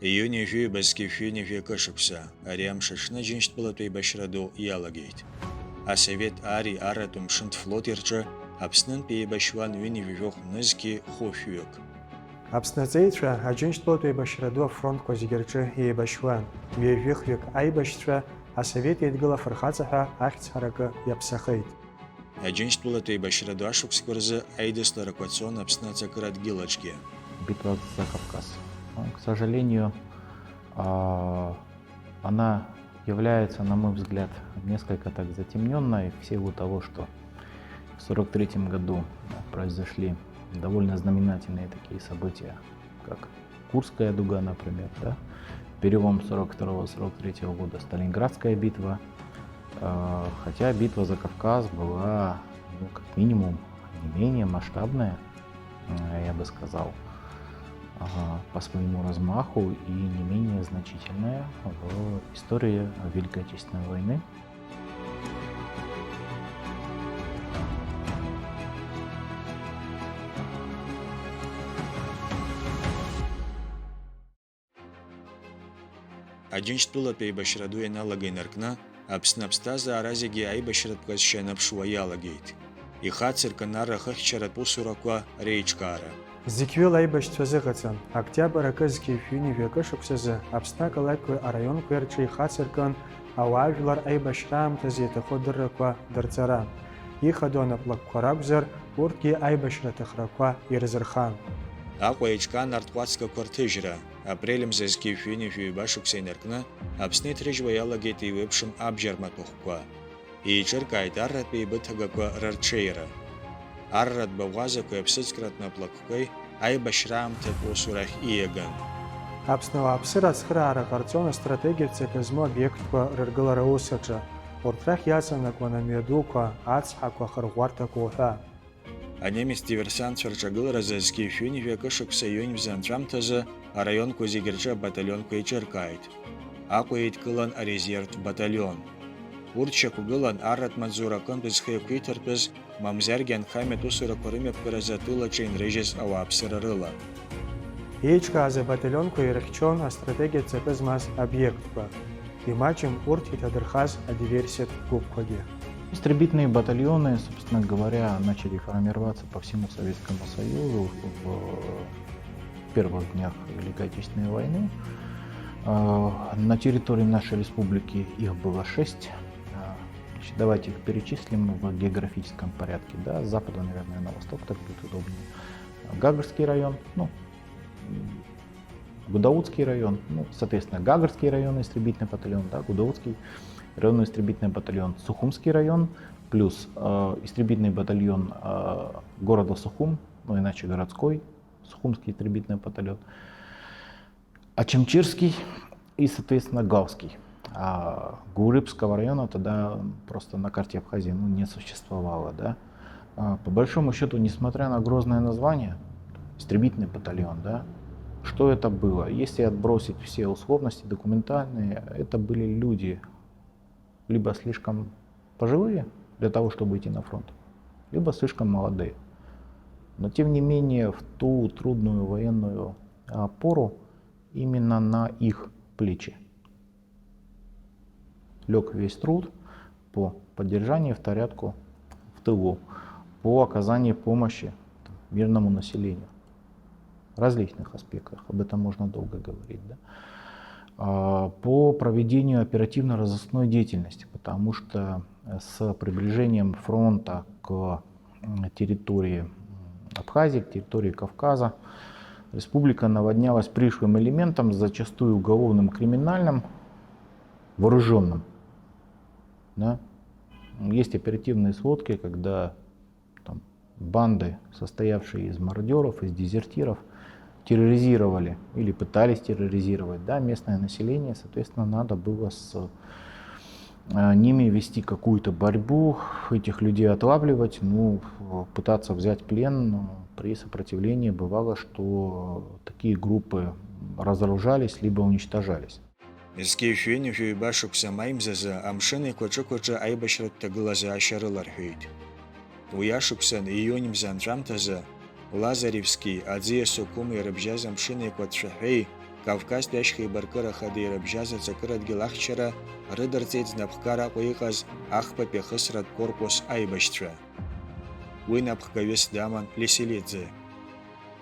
Июни жҩыбзгьы шәҩынҩажәи акышықәса, ари амш аҽны Џьынџьтәылатәи еибашьра ду иалагеит. Асовет ари арратә мшынтә флот рҿы Аԥснынтә еибашьуан ҩынҩажәижәохә нызқьи хәышәҩык. Аԥснаҵеицәа Аџьынџьтәылатәи еибашьра ду афронтқәа зегьы рҿы еибашьуан. Ҩажәихҩык аибашьцәа Асовет Еидгыла афырхаҵа ҳәа ахьӡ ҳаракы иаԥсахеит. Аџьынџьтәылатәи еибашьра ду ашықәсқәа рзы аидысларақәа цон Аԥсны аҵакыр адгьылаҿгьы. Битва за Кавказ. К сожалению, она является, на мой взгляд, несколько так затемненной в силу того, что в 1943 году произошли довольно знаменательные такие события, как Курская дуга, например, да? Перелом 1942-1943 года, Сталинградская битва, хотя битва за Кавказ была, как минимум, не менее масштабная, я бы сказал, по своему размаху и не менее значительная в истории Великой Отечественной войны. Аџьынџьтәылатәи еибашьра ду ианалага инаркны, Аԥсны аԥсҭазаара зегьы аибашьратә ҟазшьа наԥшуа иалагеит. Ихацыркын арахыхьчаратә усурақәа реиҿкаара. Зықьҩыла аибашьцәа зыҟаҵан. Октиабр акызқьи шәҩынҩажәи акышықәсазы Аԥсны ақалақьқәеи араионқәеи рҿы ихацыркын ауаажәлар аибашьра аамҭазы иаҭаху адыррақәа дырҵара. Ихадоу анаплакқәа ракәзар, урҭгьы аибашьра аҭахрақәа ирзырхан. Аҟәа еиҿкан арҭҟәацгақәа рҭыжьра, апрель мзазгьы шәҩынҩажәи ҩба-шықәса инаркны, Аԥсны иҭрыжьуа иалагеит еиуеиԥшым абџьармаҭәахәқәа. Еиҿыркааит арратә еибыҭагақәа рырҽеира. Арратә баӷәазақәеи аԥсыӡкратә наплакқәеи аибашьра аамҭатә усурахь ииаган. Аԥсны-ауааԥсыра ацхыраара ҟарҵон астратегиатә ҵакы змоу обиектқәа рыргылара аусаҿы. Урҭ рахь иаҵанакуан амҩадуқәа, ацҳақәа, ахырӷәӷәарҭақәа уҳәа. Анемец диверсантцәа рҿагыларазы зқьи шәҩынҩажәи акышықәса июнь-мза анҵәамҭазы араионқәа зегьы рҿы абаталионқәа еиҿыркааит. Аҟәа еидкылан арезервтә баталион. Урҭ шьақәгылан арратә маҵзура аҟынтәи зхы еиқәиҭыртәыз, мамзаргьы анхамҩатә усурақәа рымҩаԥгаразы атәылаҿы инрыжьыз ауааԥсыра рыла. Еиҿкааз абаталионқәа ирыхьчон астратегиатә ҵакы змаз обиектқәа. Имаҷым урҭ иҭадырхаз адиверсиатә гәыԥқәагьы. Истребительные батальоны, собственно говоря, начали формироваться по всему Советскому Союзу в первых днях Великой Отечественной войны. На территории нашей республики их было 6. Давайте их перечислим в географическом порядке. Да? С запада, наверное, на восток, так будет удобнее. Гагарский район, Гудаутский район, соответственно, Гагарский район, истребительный батальон, да, Гудаутский районный истребительный батальон, Сухумский район, плюс истребительный батальон города Сухум, иначе городской, Сухумский истребительный батальон, Ачамчирский и, соответственно, Галский. А Гурыбского района тогда просто на карте Абхазии не существовало. Да? По большому счету, несмотря на грозное название, истребительный батальон, да, что это было? Если отбросить все условности документальные, это были люди либо слишком пожилые для того, чтобы идти на фронт, либо слишком молодые. Но тем не менее, в ту трудную военную пору именно на их плечи лег весь труд по поддержанию в порядку в тылу, по оказанию помощи мирному населению в различных аспектах, об этом можно долго говорить, да? По проведению оперативно-розыскной деятельности, потому что с приближением фронта к территории Абхазии, к территории Кавказа, республика наводнялась пришлым элементом, зачастую уголовным, криминальным, вооруженным. Да? Есть оперативные сводки, когда банды, состоявшие из мародеров, из дезертиров, терроризировали или пытались терроризировать, да, местное население. Соответственно, надо было с ними вести какую-то борьбу, этих людей отлавливать, пытаться взять плен. Но при сопротивлении бывало, что такие группы разоружались либо уничтожались. Зқьи шәҩынҩажәи ҩба-шықәса маимзазы амшын еиқәаҿықәаҿы аибашьратә ҭагылазаашьа рыларҳәеит. Уи ашықәсан июнь-мза анҵәамҭазы Лазаревски, Аӡиа Сухуми рыбжьаз амшын еиқәа ацәаҳәеи, Кавказ пяшхи баркыра хадыйры бжаза цакырат гилахчара рыдырцейц напхкара қойықаз ахпа пехысрат корпус айбашча. Уй напхкавес даман леселедзе.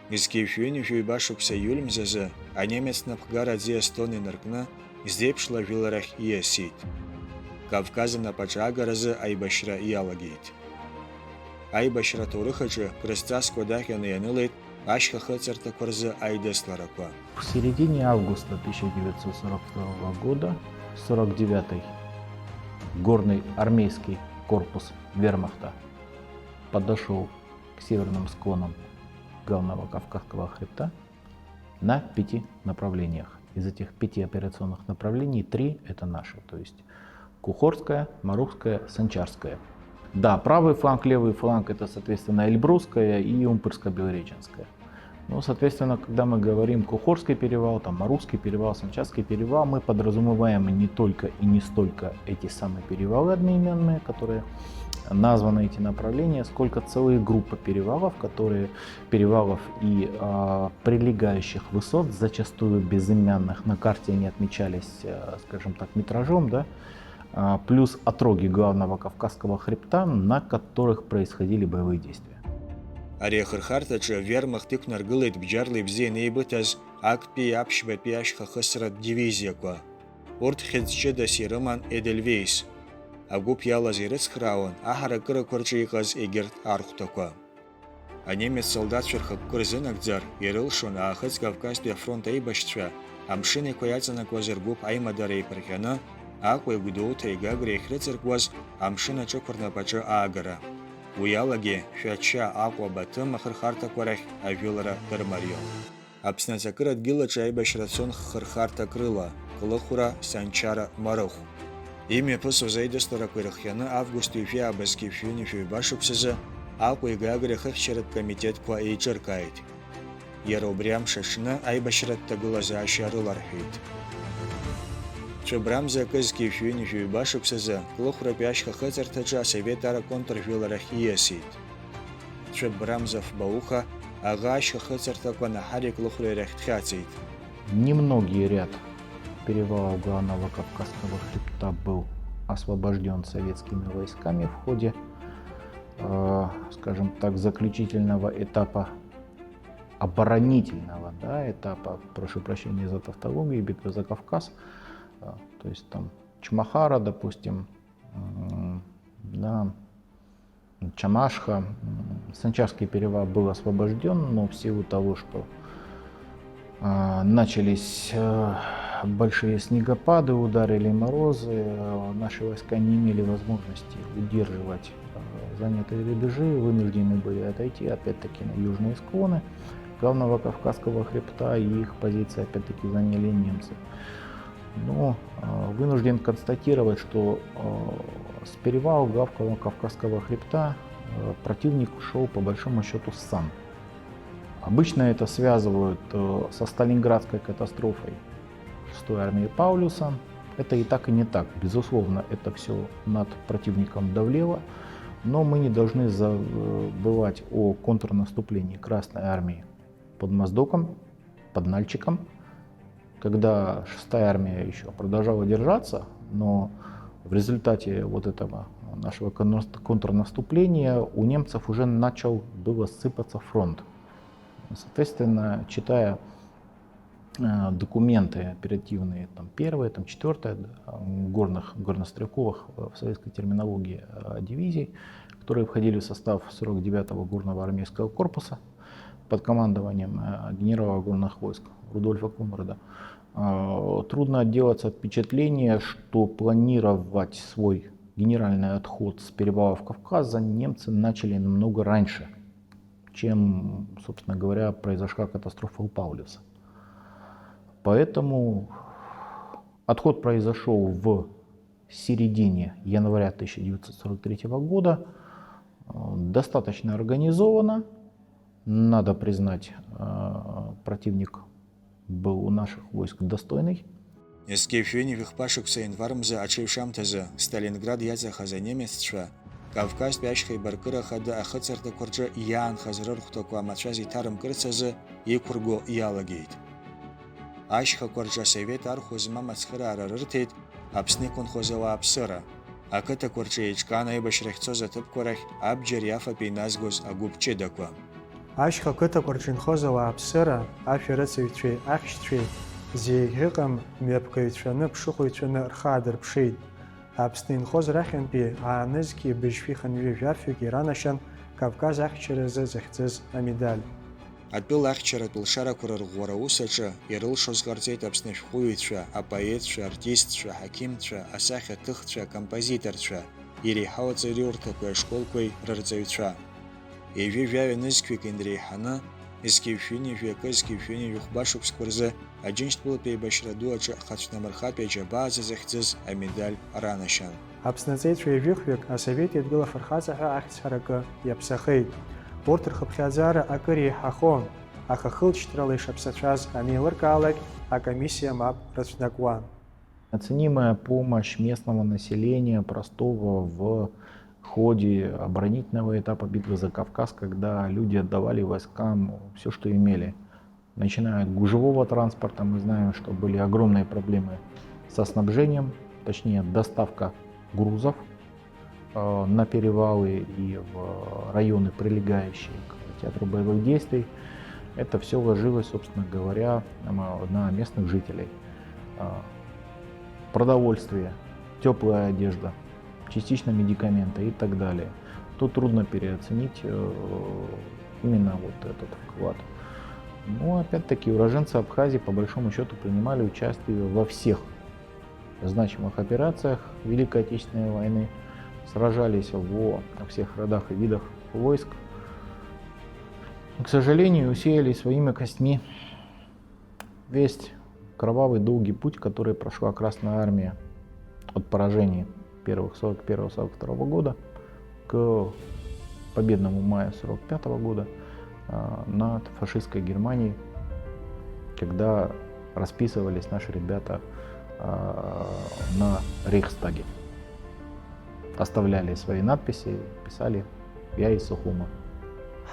Изкифюни фюйбашукса юльмзазы, а немец напхгара дзиастоны наркна, здепшла виларах иесит. Кавказа напачагаразы айбашра ялагит. Айбашра турыхачы крыстас кодахяны янылыт, ашха хыцарта курзы айдеслараква. В середине августа 1942 года 49-й горный армейский корпус вермахта подошел к северным склонам главного Кавказского хребта на 5 направлениях. Из этих 5 операционных направлений 3 это наши, то есть Кухорская, Марухская, Санчарская. Да, правый фланг, левый фланг это, соответственно, Эльбрусская и Умпырско-Белореченская. Ну, соответственно, когда мы говорим Кухорский перевал, там, Марухский перевал, Санчарский перевал, мы подразумеваем не только и не столько эти самые перевалы одноименные, которые названы эти направления, сколько целые группы перевалов, перевалов и прилегающих высот, зачастую безымянных, на карте они отмечались, скажем так, метражом, да, плюс отроги главного Кавказского хребта, на которых происходили боевые действия. Арехырхартачы вермахт икнаргылыт бджарлы бзе нейбытаз актпи апшба пиашха хысрат дивизияка. Урт хедчеда сирыман Эдельвейс. Агуп ялазирыц храун, ахара кыры корчыйказ эгерт архтака. А немец солдат шерхак кырзынакдзар, ерылшун ахыц Кавказпе фронта ибашча, амшины кояцана квазергуп аймадарей пархяна, аквай гудоута и гагре хрыцеркваз, амшина чокурна пача агара. Уялаги фяча аква батым ахырхарта кварах авилара дармарьон. Апснацакырат гилача айбашрацион хырхарта крыла, кылыхура Санчара Марых. Имя пысу зайдыстара кварахяны август юфи абазки фюни фюйбашуксызы, аква и гагре хырчарат комитет ква и черкает. Яробрям шашна айбашратта гылаза ашарылар хейт. Чобрамза кызки фюни фюйбашуксызы, кылыхура пяшха хыцартача советара контрвиларах иесит. Чобрамзов бауха, агашха хыцартаква на хари кылыхура рехтхацит. Немногий ряд перевалов главного Кавказского хребта был освобожден советскими войсками в ходе, скажем так, заключительного этапа оборонительного, да, этапа, прошу прощения за тавтологию, битвы за Кавказ. То есть там Чмахара, допустим, да, Чамашха, Санчарский перевал был освобожден, но в силу того, что начались большие снегопады, ударили морозы, наши войска не имели возможности удерживать занятые рубежи, вынуждены были отойти опять-таки на южные склоны главного Кавказского хребта, и их позиции опять-таки заняли немцы. Но вынужден констатировать, что с перевала главного Кавказского хребта противник ушел по большому счету сам. Обычно это связывают со Сталинградской катастрофой 6-й армии Паулюса. Это и так, и не так. Безусловно, это все над противником давлело, но мы не должны забывать о контрнаступлении Красной армии под Моздоком, под Нальчиком, когда 6-я армия еще продолжала держаться, но в результате вот этого нашего контрнаступления у немцев уже начал было сыпаться фронт. Соответственно, читая документы оперативные, там, 1-я, там, 4-я горнострелковых в советской терминологии дивизий, которые входили в состав 49-го горного армейского корпуса под командованием генерала горных войск Рудольфа Конрада, трудно отделаться от впечатления, что планировать свой генеральный отход с перевалов Кавказа немцы начали намного раньше, чем, собственно говоря, произошла катастрофа у Паулюса. Поэтому отход произошел в середине января 1943 года, достаточно организованно. Надо признать, противник был у наших войск достойный. Эскефюни вихпашукса инвармза ачевшамтаза Сталинград яза хаза немецча, Кавказ пяшхай баркыра хада ахыцарда корджа ян хазрар хутаква мачази тарым кырцаза и курго ялагейт. ашьхақәа рҿы асовет архәа змам ацхыраара рырҭеит Аԥсны иқәынхоз ауааԥсыра. Ақыҭақәа рҿы еиҿкаан аибашьра ахьцоз аҭыԥқәа рахь абџьар иафатәы иназгоз агәыԥ ҷыдақәа. Ашьха қыҭақәа рҿы инхоз ауааԥсыра, ашәарыцаҩцәеи ахьшьцәеи зеиӷьыҟам мҩаԥгаҩцәаны, ԥшыхәыҩцәаны рхы аадырԥшит. Аԥсны инхоз рахьынтәи аанызқьи быжьфи ханҩы жәафҩык иранашьан Кавказ ахьчаразы захьӡыз амедаль. Атәыла ахьчаратә лшарақәа рырӷәӷәара аус аҿы ирылшоз ҟарҵеит Аԥсны ашәҟәыҩҩцәа, апоетцәа, артистцәа, ҳақьымцәа, асахьаҭыхцәа, акомпозиторцәа, иреиҳау аҵариурҭақәеи ашколқәеи рырҵаҩцәа. Ижәы-жәаҩа нызқьҩык инреиҳаны, зқьиашәҩынҩажәи акы зқьиашәҩынҩажәи хәбашықәсқәа рзы Аџьынџьтәылатәи еибашьра ду аҿы Ахацәнамырхатәи аџьабааӡа захьӡыз амедаль ранашьан. Аԥснаҵеицәа ҩажәихҩык асовет Еидгыла афырхаҵа ҳәа ахьӡҳаракы иаԥсахеит. Урҭ рхыԥхьаӡара акыр еиҳахон, аха хылҵшьҭрала ишаԥсацәаз анеилыркаалак акомиссия мап рыцәнакуан. Оценимая помощь местного населения, простого в ходе оборонительного этапа битвы за Кавказ, когда люди отдавали войскам все, что имели. Начиная от гужевого транспорта, мы знаем, что были огромные проблемы со снабжением, точнее доставка грузов на перевалы и в районы, прилегающие к театру боевых действий. Это все ложилось, собственно говоря, на местных жителей. Продовольствие, теплая одежда, частично медикаменты и так далее. Тут трудно переоценить именно вот этот вклад. Но опять-таки уроженцы Абхазии по большому счету принимали участие во всех значимых операциях Великой Отечественной войны, сражались во всех родах и видах войск. И, к сожалению, усеяли своими костьми весь кровавый долгий путь, который прошла Красная Армия от поражений первых 41-42 года к победному мая 45 года над фашистской Германией, когда расписывались наши ребята на Рейхстаге. Оставляли свои надписи, писали «Я из Сухума».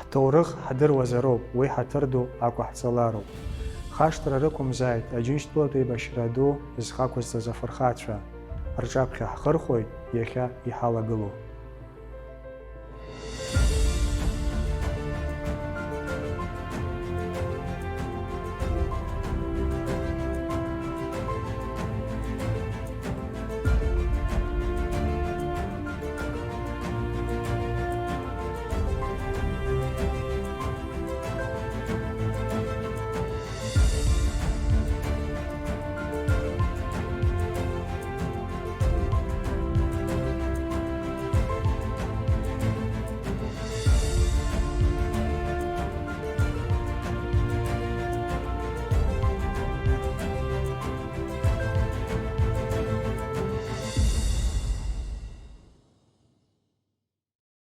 ҳҭоурых ҳдыруазароуп, уи ҳаҭыр ду ақәаҳҵалароуп. Хашҭра рықәымзааит Аџьынџьтәылатәи еибашьра ду зхақәызҵаз афырхацәа. Рҿаԥхьа ҳхырхәоит иахьа иҳалагылоу.